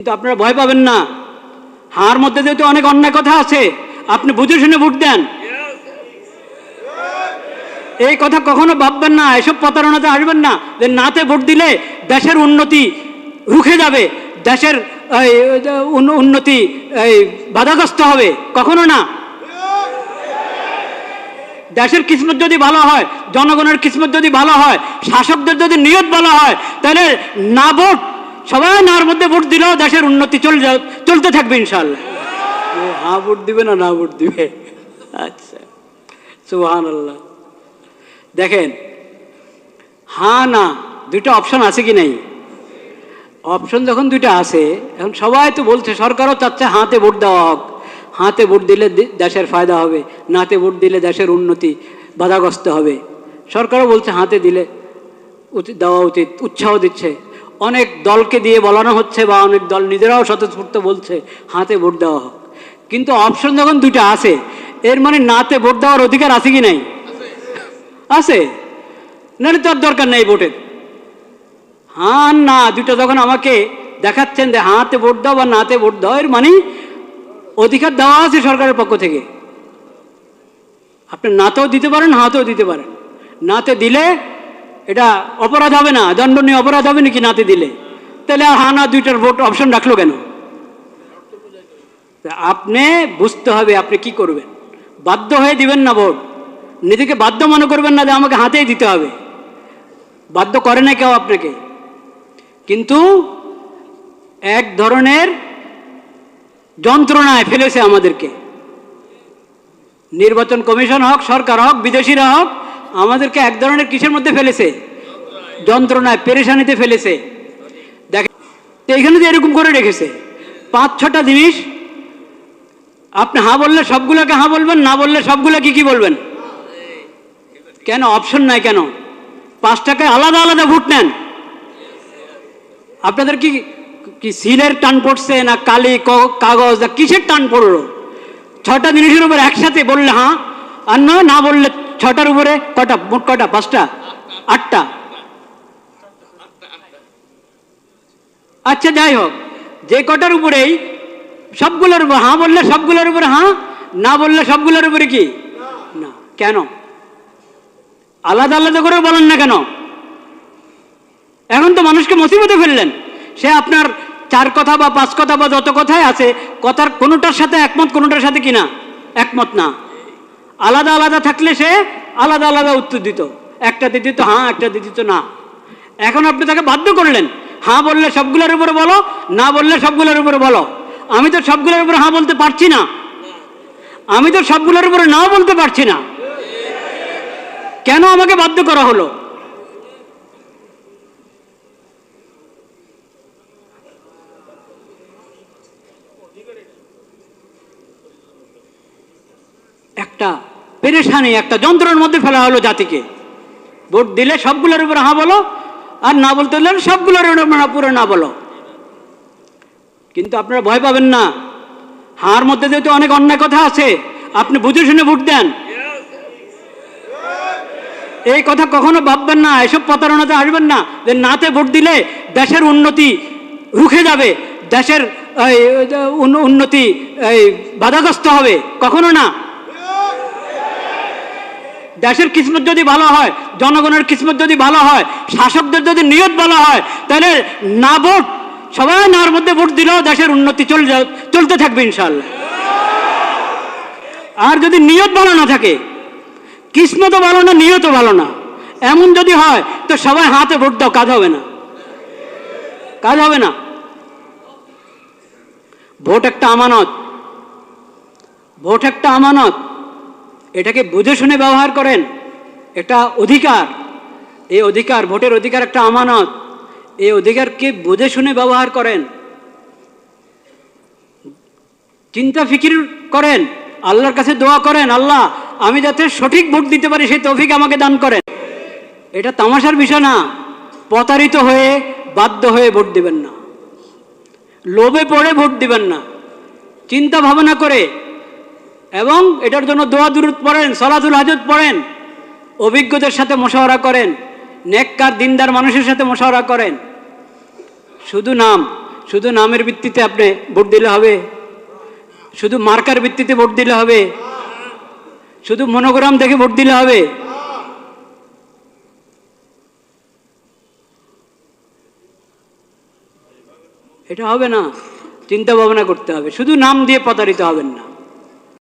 কিন্তু আপনারা ভয় পাবেন না। হার মধ্যে যেহেতু অনেক অন্যায় কথা আছে, আপনি বুঝে শুনে ভোট দেন। এই কথা কখনো ভাববেন না, এসব প্রতারণাতে আসবেন না যে নাতে ভোট দিলে দেশের উন্নতি রুখে যাবে, দেশের উন্নতি বাধাগ্রস্ত হবে, কখনো না। দেশের কিসমত যদি ভালো হয়, জনগণের কিসমত যদি ভালো হয়, শাসকদের যদি নিয়ত ভালো হয়, তাহলে না ভোট, সবাই নার মধ্যে ভোট দিলেও দেশের উন্নতি চলতে থাকবে ইনশাআল্লাহ। হ্যাঁ ভোট দিবে না ভোট দিবে। আচ্ছা, সুবহানাল্লাহ। দেখেন, হ্যাঁ না দুইটা অপশন আছে কি নাই? অপশন যখন দুইটা আছে, এখন সবাই তো বলছে, সরকারও চাচ্ছে হাতে ভোট দেওয়া হোক, হাতে ভোট দিলে দেশের ফায়দা হবে, নাতে ভোট দিলে দেশের উন্নতি বাধাগ্রস্ত হবে। সরকারও বলছে হাতে দিলে দেওয়া উচিত, উৎসাহ দিচ্ছে। অনেক দলকে দিয়ে বলানো হচ্ছে, বা অনেক দল নিজেরাও স্বতঃস্ফূর্ত বলছে হাতে ভোট দেওয়া হোক। কিন্তু অপশন যখন দুইটা আছে, এর মানে নাতে ভোট দেওয়ার অধিকার আছে কি নাই? আছে, নাহলে তো আর দরকার নেই ভোটের। হ্যাঁ না দুইটা যখন আমাকে দেখাচ্ছেন যে হাতে ভোট দাও বা নাতে ভোট দাও, এর মানে অধিকার দেওয়া আছে সরকারের পক্ষ থেকে। আপনি নাতেও দিতে পারেন, হাতেও দিতে পারেন। নাতে দিলে এটা অপরাধ হবে না, দণ্ডনীয় অপরাধ হবে নাকি নাতে দিলে? তাহলে আর হ্যাঁ না দুইটার ভোট অপশন রাখলো কেন? আপনি বুঝতে হবে আপনি কি করবেন। বাধ্য হয়ে দিবেন না ভোট, নিজেকে বাধ্য মনে করবেন না যে আমাকে হাতেই দিতে হবে। বাধ্য করে না কেউ আপনাকে, কিন্তু এক ধরনের যন্ত্রণায় ফেলেছে আমাদেরকে। নির্বাচন কমিশন হোক, সরকার হোক, বিদেশিরা হোক, আমাদেরকে এক ধরনের কিসের মধ্যে ফেলেছে? যন্ত্রণায়, পেরেশানিতে ফেলেছে। দেখেন, এখানে যে এরকম করে রেখেছে 5-6টা জিনিস, আপনি হ্যাঁ বললে সবগুলোকে হ্যাঁ বলবেন, না বললে সবগুলো কি বলবেন? কেন অপশন নাই? কেন 5টাকে আলাদা আলাদা ভোট নেন? আপনাদের কি সিলের টান পড়ছে, না কালি কাগজ, না কিসের টান পড়লো? 6টা জিনিসের উপর একসাথে বললে হ্যাঁ, আর না বললে 6টার উপরে কটা? মোট কটা? 5টা? 8টা? আচ্ছা যাই হোক, যে কটার উপরেই সবগুলোর উপর হ্যাঁ বললে সবগুলোর উপরে হ্যাঁ, না বললে সবগুলোর উপরে কি না? কেন আলাদা আলাদা করে বলেন না কেন? এখন তো মানুষকে মুসিবতে ফেললেন। সে আপনার 4 কথা বা 5 কথা বা যত কথাই আছে, কথার কোনোটার সাথে একমত, কোনোটার সাথে কিনা একমত না। আলাদা আলাদা থাকলে সে আলাদা আলাদা উত্তর দিত, একটাতে দিত হ্যাঁ, একটাতে দিত না। এখন আপনি তাকে বাধ্য করলেন, হ্যাঁ বললে সবগুলোর উপরে বলো, না বললে সবগুলোর উপরে বলো। আমি তো সবগুলোর উপরে হ্যাঁ বলতে পারছি না, আমি তো সবগুলোর উপরে নাও বলতে পারছি না। কেন আমাকে বাধ্য করা হলো? একটা পেরেশানি, একটা যন্ত্রের মধ্যে ফেলা হলো জাতিকে। ভোট দিলে সবগুলোর উপরে হ্যাঁ বলো, আর না বলতে হলে সবগুলোর উপরে না বলো। কিন্তু আপনারা ভয় পাবেন না। হার মধ্যে যেহেতু অনেক অন্যায় কথা আছে, আপনি বুঝে শুনে ভোট দেন। এই কথা কখনো ভাববেন না, এসব প্রতারণাতে আসবেন না যে নাতে ভোট দিলে দেশের উন্নতি রুখে যাবে, দেশের উন্নতি বাধাগ্রস্ত হবে, কখনো না। দেশের কিসমত যদি ভালো হয়, জনগণের কিসমত যদি ভালো হয়, শাসকদের যদি নিয়ত ভালো হয়, তাহলে না ভোট, সবাই নার মধ্যে ভোট দিলেও দেশের উন্নতি চলতে থাকবে ইনশাআল্লাহ। আর যদি নিয়ত ভালো না থাকে, কিসমতও ভালো না, নিয়তও ভালো না, এমন যদি হয়, তো সবাই হাতে ভোট দাও, কাজ হবে না, কাজ হবে না। ভোট একটা আমানত, ভোট একটা আমানত, এটাকে বুঝে শুনে ব্যবহার করেন। এটা অধিকার, এই অধিকার, ভোটের অধিকার একটা আমানত, এই অধিকারকে বুঝে শুনে ব্যবহার করেন। চিন্তা ফিকির করেন, আল্লাহর কাছে দোয়া করেন, আল্লাহ আমি যাতে সঠিক ভোট দিতে পারি সেই তৌফিক আমাকে দান করেন। এটা তামাশার বিষয় না। প্রতারিত হয়ে, বাধ্য হয়ে ভোট দিবেন না, লোভে পড়ে ভোট দিবেন না, চিন্তা ভাবনা করে, এবং এটার জন্য দোয়া দুরূদ পড়েন, সালাতুল হাজত পড়েন, অভিজ্ঞদের সাথে মশাওয়ারা করেন, নেককার দিনদার মানুষের সাথে মশাওয়ারা করেন। শুধু নাম, শুধু নামের ভিত্তিতে আপনি ভোট দিলে হবে? শুধু মার্কার ভিত্তিতে ভোট দিলে হবে? শুধু মনোগ্রাম দেখে ভোট দিলে হবে? এটা হবে না, চিন্তা ভাবনা করতে হবে। শুধু নাম দিয়ে প্রতারিত হবেন না।